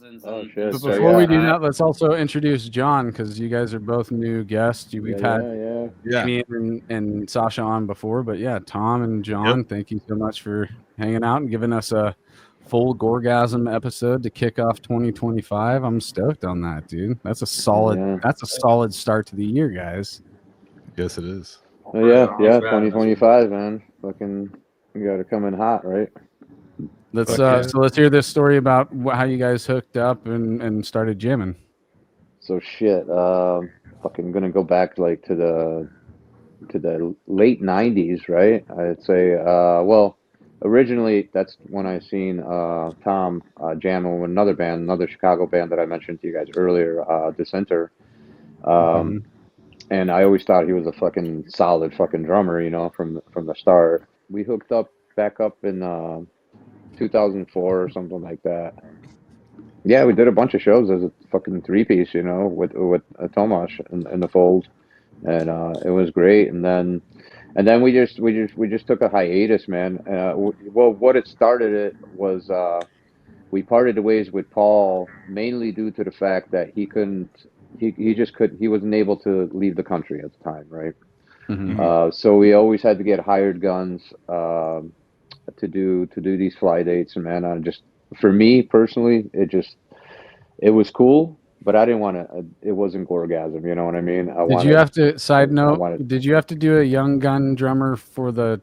2000s. Oh and shit! But So, before we yeah. do that, let's also introduce John, because you guys are both new guests. We've had Jamie and Sasha on before, but yeah, Tom and John, thank you so much for hanging out and giving us a full Gorgasm episode to kick off 2025. I'm stoked on that, dude. That's a solid. That's a solid start to the year, guys. Yes, it is. Oh, yeah, 2025, man. Fucking, you got to come in hot, right? Let's so let's hear this story about how you guys hooked up and started jamming. So shit, fucking gonna go back like to the late 90s, right? I'd say, well, originally that's when I seen Tom jamming with another band, another Chicago band that I mentioned to you guys earlier, Dissenter. And I always thought he was a fucking solid fucking drummer, you know, from the start. We hooked up back up in 2004 or something like that. Yeah, we did a bunch of shows as a fucking three-piece, you know, with Tomasz in the fold, and it was great. And then we just took a hiatus, man. Well, what it started it was we parted ways with Paul mainly due to the fact that he wasn't able to leave the country at the time, right? So we always had to get hired guns to do these fly dates, and man, for me personally, it was cool, but I didn't want to. It wasn't Gorgasm, you know what I mean? Did you have to? Side note: did you have to do a young gun drummer for the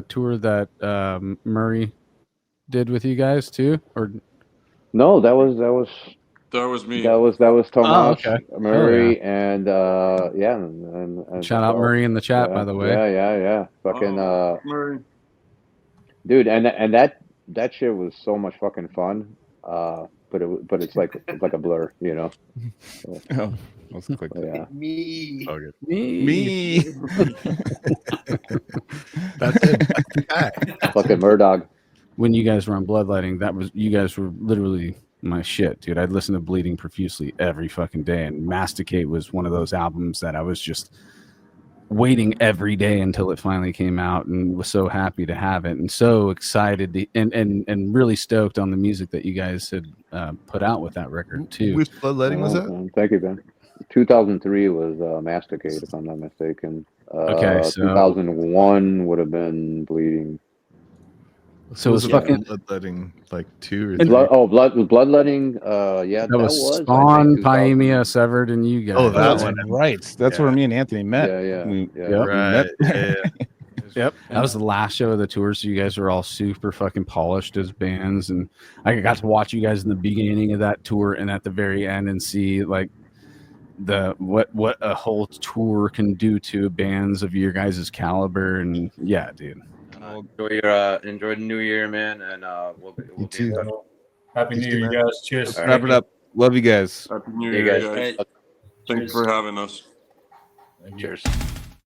tour that Murray did with you guys too, or no? That was me. That was Tomasz, Murray, yeah. and and shout out Murray in the chat, by the way. Yeah. Fucking Murray. Dude, and that shit was so much fucking fun. But it's like a blur, you know. Oh, let's click. Yeah. Me. That's it. That's the guy. Fucking Murdog. When you guys were on Bloodlighting, you guys were literally my shit, dude. I'd listen to Bleeding Profusely every fucking day, and Masticate was one of those albums that I was just waiting every day until it finally came out, and was so happy to have it, and so excited and really stoked on the music that you guys had put out with that record too. Which Bloodletting was that? Thank you, Ben. 2003 was Masticate, if I'm not mistaken. Okay, so 2001 would have been Bleeding. So it was fucking Bloodletting, like 2 or 3. Bloodletting. Yeah, that was Spawn, Paemia, Severed, and you guys. Oh, that one, right? That's where me and Anthony met. Right. Yep. That was the last show of the tour, so you guys were all super fucking polished as bands, and I got to watch you guys in the beginning of that tour and at the very end and see like what a whole tour can do to bands of your guys' caliber. And yeah, dude. Enjoy the new year, man, and we'll be in touch. Happy New Year, you guys. Cheers. Wrap it up. Love you guys. Happy New Year, guys. Thanks for having us. Thank you. Cheers.